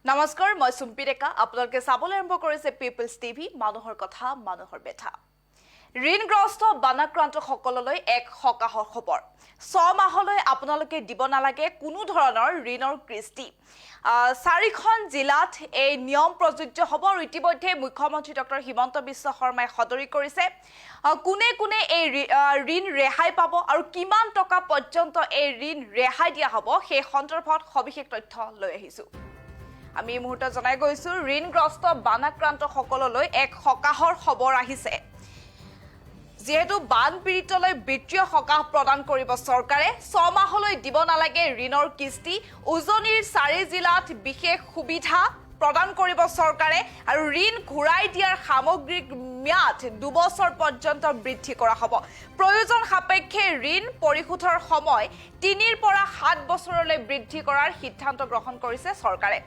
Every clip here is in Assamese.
নমস্কাৰ, মই সুম্পি ডেকা। আপোনালোকে চাবলৈ আৰম্ভ কৰিছে পিপলছ টিভি, মানুহৰ কথা, মানুহৰ বেথা। ঋণগ্ৰস্ত বানাক্ৰান্তসকললৈ এক সকাহৰ খবৰ। 6 মাহলৈ আপোনালোকে দিব নালাগে কোনো ধৰণৰ ঋণৰ কিস্তি। 4খন জিলাত এই নিয়ম প্ৰযোজ্য হ'ব আৰু ইতিমধ্যে মুখ্যমন্ত্ৰী ডক্টৰ হিমন্ত বিশ্ব শৰ্মাই সদৰি কৰিছে কোনে কোনে এই ঋণ ৰেহাই পাব আৰু কিমান টকা পৰ্যন্ত এই ঋণ ৰেহাই দিয়া হ'ব সেই সন্দৰ্ভত সবিশেষ তথ্য লৈ আহিছোঁ। আমি এই মুহূৰ্তত জনাই গৈছো ঋণগ্ৰস্ত বানাক্ৰান্তসকললৈ এক সকাহৰ খবৰ আহিছে। যেহেতু বান পীড়িতলৈ বিত্তীয় সকাহ প্ৰদান কৰিব চৰকাৰে, 6 মাহলৈ দিব নালাগে ঋণৰ কিস্তি, উজনিৰ 4 জিলাত বিশেষ সুবিধা প্ৰদান কৰিব চৰকাৰে আৰু ঋণ ঘূৰাই দিয়াৰ সামগ্ৰিক ম্যাদ 2 বছৰ পৰ্যন্ত বৃদ্ধি কৰা হ'ব। প্ৰয়োজন সাপেক্ষে ঋণ পৰিশোধৰ সময় 3 পৰা 7 বছৰলৈ বৃদ্ধি কৰাৰ সিদ্ধান্ত গ্ৰহণ কৰিছে চৰকাৰে।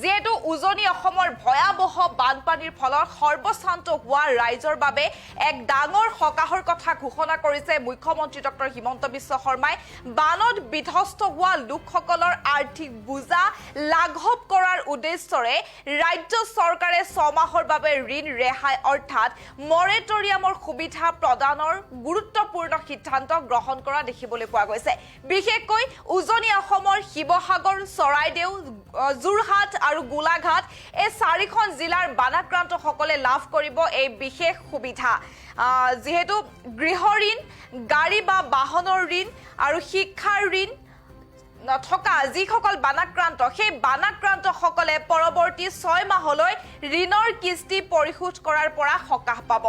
যেহেতু উজনি অসমৰ ভয়াৱহ বানপানীৰ ফলত সৰ্বশ্ৰান্ত হোৱা ৰাইজৰ বাবে এক ডাঙৰ সকাহৰ কথা ঘোষণা কৰিছে মুখ্যমন্ত্ৰী ডক্টৰ হিমন্ত বিশ্ব শৰ্মাই। বানত বিধ্বস্ত হোৱা লোকসকলৰ আৰ্থিক বোজা লাঘৱ কৰাৰ উদ্দেশ্যৰে ৰাজ্য চৰকাৰে 6 মাহৰ বাবে ঋণ ৰেহাই অৰ্থাৎ মৰেটৰিয়ামৰ সুবিধা প্ৰদানৰ গুৰুত্বপূৰ্ণ সিদ্ধান্ত গ্ৰহণ কৰা দেখিবলৈ পোৱা গৈছে। বিশেষকৈ উজনি অসমৰ শিৱসাগৰ, চৰাইদেউ, যোৰহাট আৰু গোলাঘাট এই 4খন জিলাৰ বানাক্ৰান্তসকলে লাভ কৰিব এই বিশেষ সুবিধা। যেহেতু গৃহ ঋণ, গাড়ী বা বাহনৰ ঋণ আৰু শিক্ষাৰ ঋণ থকা যিসকল বানাক্ৰান্ত, সেই বানাক্ৰান্তসকলে পৰৱৰ্তী 6 মাহলৈ ঋণৰ কিস্তি পৰিশোধ কৰাৰ পৰা সকাহ পাব।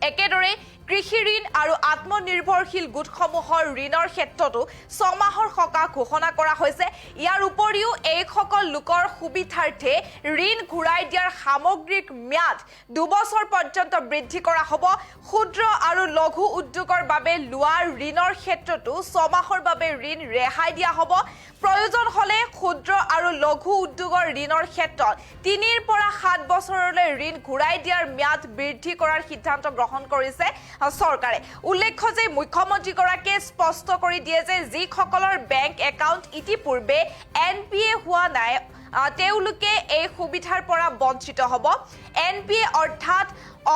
একেদৰে কৃষি ঋণ আৰু আত্মনিৰ্ভৰশীল গোটসমূহৰ ঋণৰ ক্ষেত্ৰতো 6 মাহৰ সকাহ ঘোষণা কৰা হৈছে। ইয়াৰ উপৰিও এইসকল লোকৰ সুবিধাৰ্থে ঋণ ঘূৰাই দিয়াৰ সামগ্ৰিক ম্যাদ 2 বছৰ পৰ্যন্ত বৃদ্ধি কৰা হ'ব। ক্ষুদ্ৰ আৰু লঘু উদ্যোগৰ বাবে লোৱা ঋণৰ ক্ষেত্ৰতো 6 মাহৰ বাবে ঋণ ৰেহাই দিয়া হ'ব। প্ৰয়োজন হ'লে ক্ষুদ্ৰ আৰু লঘু উদ্যোগৰ ঋণৰ ক্ষেত্ৰত 3 পৰা 7 বছৰলৈ ঋণ ঘূৰাই দিয়াৰ ম্যাদ বৃদ্ধি কৰাৰ সিদ্ধান্ত গ্ৰহণ কৰিছে চৰকাৰে। উল্লেখ্য যে মুখ্যমন্ত্ৰীগৰাকীয়ে স্পষ্ট কৰি দিয়ে যে যিসকলৰ বেংক একাউণ্ট ইতিপূৰ্বে NPA হোৱা নাই তেওঁলোকে এই সুবিধাৰ পৰা বঞ্চিত হ'ব। NPA অৰ্থাৎ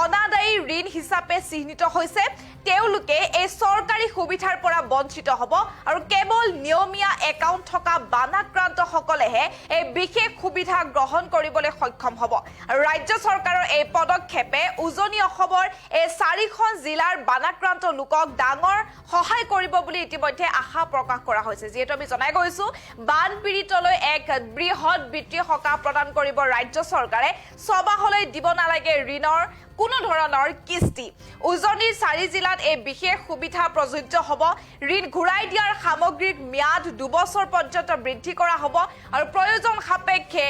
অনাদায়ী ঋণ হিচাপে চিহ্নিত হৈছে, তেওঁলোকে এই চৰকাৰী সুবিধাৰ পৰা বঞ্চিত হ'ব আৰু কেৱল নিয়মীয়া একাউণ্ট থকা বানাক্ৰান্তসকলেহে এই বিশেষ সুবিধা গ্ৰহণ কৰিবলৈ সক্ষম হ'ব। আৰু ৰাজ্য চৰকাৰৰ এই পদক্ষেপে উজনি অসমৰ এই 4খন জিলাৰ বানাক্ৰান্ত লোকক ডাঙৰ সহায় কৰিব বুলি ইতিমধ্যে আশা প্ৰকাশ কৰা হৈছে। যিহেতু আমি জনাই গৈছো বান পীড়িতলৈ এক বৃহৎ বিত্তীয় সকাহ প্ৰদান কৰিব ৰাজ্য চৰকাৰে। 6 মাহলৈ দিব নালাগে ঋণৰ কোনো ধৰণৰ কিস্তি। উজনিৰ 4 জিলাত এই বিশেষ সুবিধা প্ৰযোজ্য হ'ব। ঋণ ঘূৰাই দিয়াৰ সামগ্ৰিক ম্যাদ 2 বছৰ পৰ্যন্ত বৃদ্ধি কৰা হ'ব আৰু প্ৰয়োজন সাপেক্ষে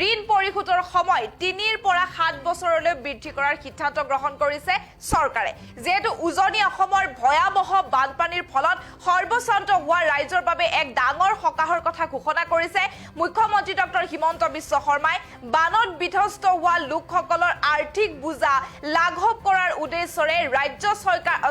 ঋণ পৰিশোধৰ সময় 3 পৰা 7 বছৰলৈ বৃদ্ধি কৰাৰ সিদ্ধান্ত গ্ৰহণ কৰিছে চৰকাৰে। যিহেতু উজনি অসমৰ ভয়াৱহ বানপানীৰ ফলত সৰ্বশ্ৰান্ত হোৱা ৰাইজৰ বাবে এক ডাঙৰ সকাহৰ কথা ঘোষণা কৰিছে মুখ্যমন্ত্ৰী ডক্টৰ হিমন্ত বিশ্ব শৰ্মাই। বানত বিধ্বস্ত হোৱা লোকসকলৰ আৰ্থিক বোজা লাঘৱ কৰাৰ উদ্দেশ্যৰে ৰাজ্য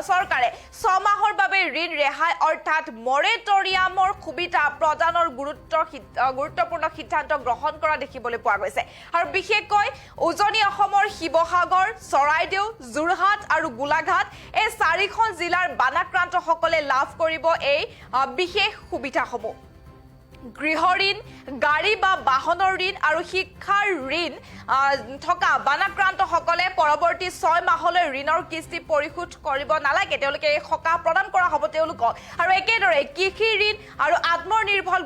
চৰকাৰে 6 মাহৰ বাবে ঋণ ৰেহাই অৰ্থাৎ মৰেটৰিয়ামৰ সুবিধা প্ৰদানৰ গুৰুত্বপূৰ্ণ সিদ্ধান্ত গ্ৰহণ কৰা দেখিবলৈ পোৱা গৈছে। আৰু বিশেষকৈ উজনি অসমৰ শিৱসাগৰ, চৰাইদেউ, যোৰহাট আৰু গোলাঘাট এই 4খন জিলাৰ বানাক্ৰান্তসকলে লাভ কৰিব এই বিশেষ সুবিধাসমূহ। গৃহ ঋণ, গাড়ী বা বাহনৰ ঋণ আৰু শিক্ষাৰ ঋণ থকা বানাক্ৰান্তসকলে পৰৱৰ্তী 6 মাহলৈ ঋণৰ কিস্তি পৰিশোধ কৰিব নালাগে, তেওঁলোকে এই সকাহ প্ৰদান কৰা হ'ব তেওঁলোকক। আৰু একেদৰে কৃষি ঋণ আৰু আত্মনিৰ্ভৰ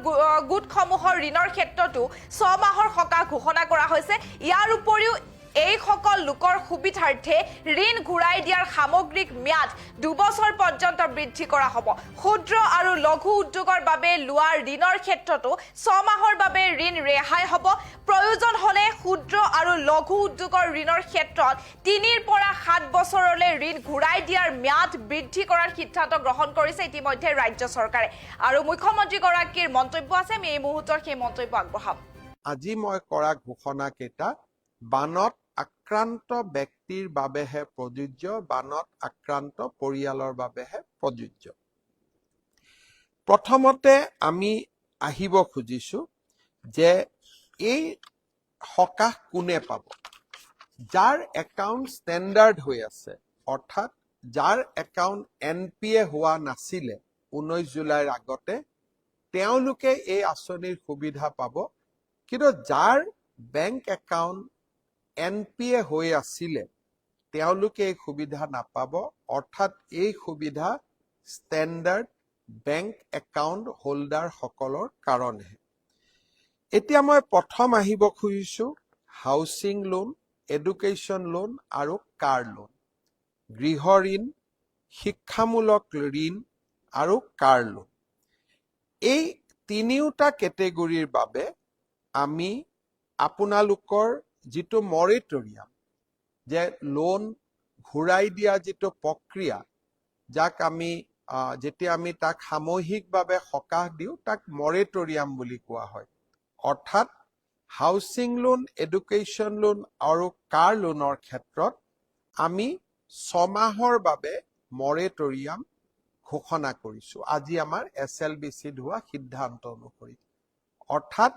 গোটসমূহৰ ঋণৰ ক্ষেত্ৰতো 6 মাহৰ সকাহ ঘোষণা কৰা হৈছে। ইয়াৰ উপৰিও এইসকল লোকৰ সুবিধাৰ্থে ঋণ ঘূৰাই দিয়াৰ সামগ্ৰিক ম্যাদ 2 বছৰ পৰ্যন্ত বৃদ্ধি কৰা হ'ব। ক্ষুদ্ৰ আৰু লঘু উদ্যোগৰ বাবে লোৱা ঋণৰ ক্ষেত্ৰতো 6 মাহৰ বাবে ঋণ ৰেহাই হ'ব। প্ৰয়োজন হ'লে ক্ষুদ্ৰ আৰু লঘু উদ্যোগৰ ঋণৰ ক্ষেত্ৰত 3 পৰা 7 বছৰলৈ ঋণ ঘূৰাই দিয়াৰ ম্যাদ বৃদ্ধি কৰাৰ সিদ্ধান্ত গ্ৰহণ কৰিছে ইতিমধ্যে ৰাজ্য চৰকাৰে। আৰু মুখ্যমন্ত্ৰীগৰাকীৰ মন্তব্য আছে, আমি এই মুহূৰ্তৰ সেই মন্তব্য আগবঢ়াম। আজি মই কৰা ঘোষণা কেইটা বানত আক্ৰান্ত ব্যক্তিৰ বাবেহে প্ৰযোজ্য, বানত আক্ৰান্ত পৰিয়ালৰ বাবেহে প্ৰযোজ্য। প্ৰথমতে আমি আহিব খুজিছো যে এই সকাহ কোনে পাব? যাৰ একাউণ্ট ষ্টেণ্ডাৰ্ড হৈ আছে, অৰ্থাৎ যাৰ একাউণ্ট NPA হোৱা নাছিলে 19 জুলাইৰ আগতে, তেওঁলোকে এই আঁচনিৰ সুবিধা পাব। কিন্তু যাৰ বেংক একাউণ্ট NPA হৈ আছিলে, তেওঁলোকে এই সুবিধা নাপাব। অৰ্থাৎ এই সুবিধা ষ্টেণ্ডাৰ্ড বেংক একাউণ্ট হোল্ডাৰ সকলৰ কাৰণেহে। এতিয়া মই প্ৰথম আহিব খুজিছো হাউচিং লোন, এডুকেশ্যন লোন আৰু কাৰ লোন। গৃহ ঋণ, শিক্ষামূলক ঋণ আৰু কাৰ লোন। এই তিনিওটা কেটেগৰীৰ বাবে আমি আপোনালোকৰ যিটো মৰেটৰিয়াম, যে লোন ঘূৰাই দিয়া যিটো প্ৰক্ৰিয়া, যাক আমি যেতিয়া আমি তাক সামূহিকভাৱে সকাহ দিওঁ, তাক মৰেটৰিয়াম বুলি কোৱা হয়। অৰ্থাৎ হাউচিং লোন, এডুকেশ্যন লোন আৰু কাৰ লোনৰ ক্ষেত্ৰত আমি 6 মাহৰ বাবে মৰেটৰিয়াম ঘোষণা কৰিছো আজি আমাৰ SLBCত হোৱা সিদ্ধান্ত অনুসৰি। অৰ্থাৎ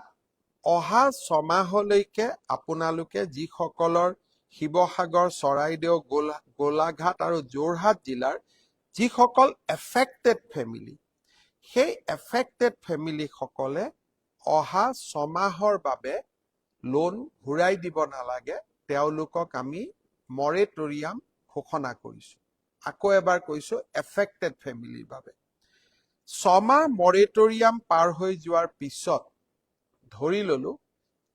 অহা 6 মাহলৈকে আপোনালোকে যিসকলৰ শিৱসাগৰ, চৰাইদেউ, গোলাঘাট আৰু যোৰহাট জিলাৰ যিসকল এফেক্টেড ফেমিলি, সেই এফেক্টেড ফেমিলিসকলে অহা 6 মাহৰ বাবে লোন ঘূৰাই দিব নালাগে, তেওঁলোকক আমি মৰেটৰিয়াম ঘোষণা কৰিছো। আকৌ এবাৰ কৈছো, এফেক্টেড ফেমিলিৰ বাবে 6 মাহ মৰেটৰিয়াম পাৰ হৈ যোৱাৰ পিছত ধৰি ললো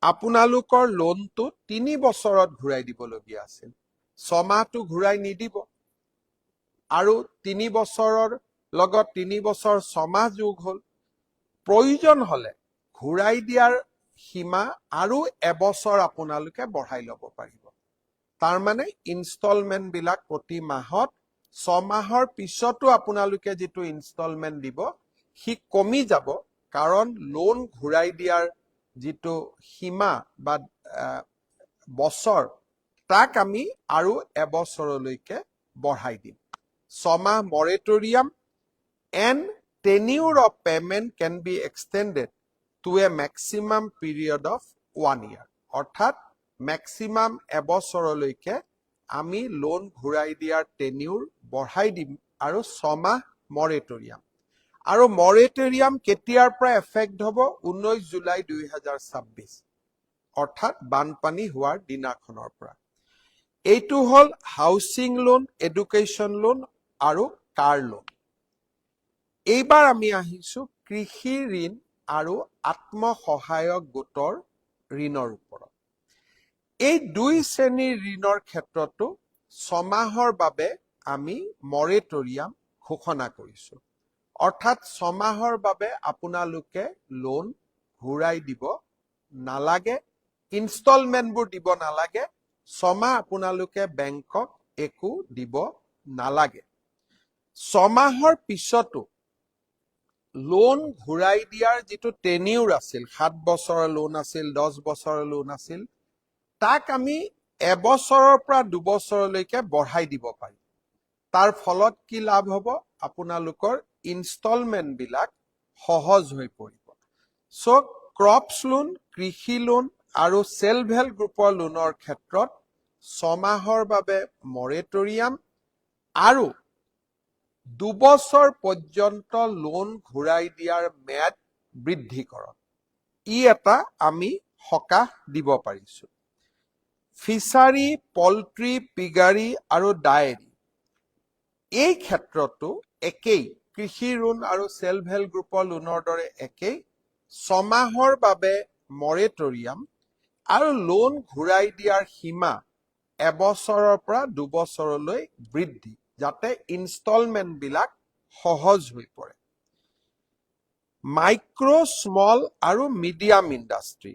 আপোনালোকৰ লোনটো 3 বছৰত ঘূৰাই দিবলগীয়া আছিল, 6 মাহটো ঘূৰাই নিদিব আৰু 3 বছৰৰ লগত 3 বছৰ 6 মাহ যোগ হ'ল। প্ৰয়োজন হলে ঘূৰাই দিয়াৰ সীমা আৰু এবছৰ আপোনালোকে বঢ়াই ল'ব পাৰিব। তাৰমানে ইনষ্টলমেণ্ট বিলাক প্ৰতি মাহত 6 মাহৰ পিছতো আপোনালোকে যিটো ইনষ্টলমেণ্ট দিব, সি কমি যাব, কাৰণ লোন ঘূৰাই দিয়াৰ যিটো সীমা বা বছৰ, তাক আমি আৰু এবছৰলৈকে বঢ়াই দিম। 6 মাহ moratorium and tenure of payment can be extended to a maximum period of 1 year. অৰ্থাৎ maximum এবছৰলৈকে আমি লোন ঘূৰাই দিয়াৰ টেনিউৰ বঢ়াই দিম আৰু 6 মাহ moratorium। আৰু moratorium কেতিয়াৰ পৰা এফেক্ট হ'ব? 19 জুলাই 2026, অৰ্থাৎ বানপানী হোৱাৰ দিনাখনৰ পৰা। এইটো হ'ল হাউচিং লোন, এডুকেশ্যন লোন আৰু কাৰ লোন। এইবাৰ আমি আহিছো কৃষি ঋণ আৰু আত্মসহায়ক গোটৰ ঋণৰ ওপৰত। এই দুই শ্ৰেণীৰ ঋণৰ ক্ষেত্ৰতো 6 মাহৰ বাবে আমি মৰেটৰিয়াম ঘোষণা কৰিছো। অৰ্থাৎ 6 মাহৰ বাবে আপোনালোকে লোন ঘূৰাই দিব নালাগে, ইনষ্টলমেণ্টবোৰ দিব নালাগে, 6 মাহ আপোনালোকে বেংকক একো দিব নালাগে। 6 মাহৰ পিছতো লোন ঘূৰাই দিয়াৰ যিটো টেনিউৰ আছিল, 7 বছৰৰ লোন আছিল, 10 বছৰৰ লোন আছিল, তাক আমি এবছৰৰ পৰা 2 বছৰলৈকে বঢ়াই দিব পাৰিম। তাৰ ফলত কি লাভ হ'ব? আপোনালোকৰ ইনষ্টলমেণ্ট বিলাক সহজ হৈ পৰিব। সো ক্ৰপছ লোন, কৃষি লোন আৰু সেল্ফ হেল্প গ্ৰুপৰ লোনৰ ক্ষেত্ৰত 6 মাহৰ বাবে মৰেটৰিয়াম আৰু 2 বছৰ পৰ্যন্ত লোন ঘূৰাই দিয়াৰ ম্যাদ বৃদ্ধিকৰণ, ই এটা আমি সকাহ দিব পাৰিছো। ফিচাৰী, পল্ট্ৰি, পিগাৰী আৰু ডায়েৰী, এই ক্ষেত্ৰতো একেই, কৃষি ঋণ আৰু সেল্ফ হেল্প গ্ৰুপৰ লোনৰ দৰে একেই, 6 মাহৰ বাবে মৰেটৰিয়াম আৰু লোন ঘূৰাই দিয়াৰ সীমা এবছৰৰ পৰা 2 বছৰলৈ বৃদ্ধি, যাতে ইনষ্টলমেণ্ট বিলাক সহজ হৈ পৰে। মাইক্ৰ, স্মল আৰু মিডিয়াম ইণ্ডাষ্ট্ৰী,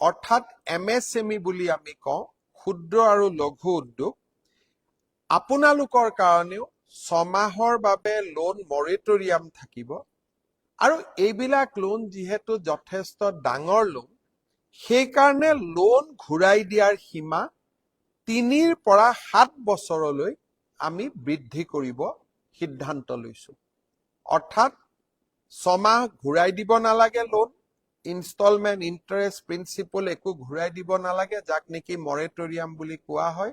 অৰ্থাৎ MSME বুলি আমি কওঁ, ক্ষুদ্ৰ আৰু লঘু উদ্যোগ, আপোনালোকৰ কাৰণেও 6 মাহৰ বাবে লোন মৰেটৰিয়াম থাকিব। আৰু এইবিলাক লোন যিহেতু যথেষ্ট ডাঙৰ লোন, সেইকাৰণে লোন ঘূৰাই দিয়াৰ সীমা 3 পৰা 7 বছৰলৈ আমি বৃদ্ধি কৰিব সিদ্ধান্ত লৈছো। অৰ্থাৎ 6 মাহ ঘূৰাই দিব নালাগে লোন, ইনষ্টলমেণ্ট ইণ্টাৰেষ্ট প্ৰিন্সিপল একো ঘূৰাই দিব নালাগে, যাক নেকি মৰেটৰিয়াম বুলি কোৱা হয়।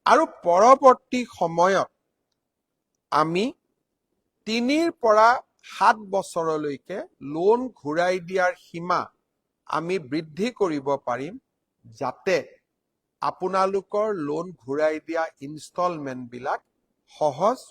আৰু পৰৱৰ্তী সময়ত আমি 3 পৰা 7 বছৰলৈকে লোন ঘূৰাই দিয়াৰ সীমা আমি বৃদ্ধি কৰিব পাৰিম, যাতে আপোনালোকৰ লোন ঘূৰাই দিয়া ইনষ্টলমেণ্টবিলাক সহজ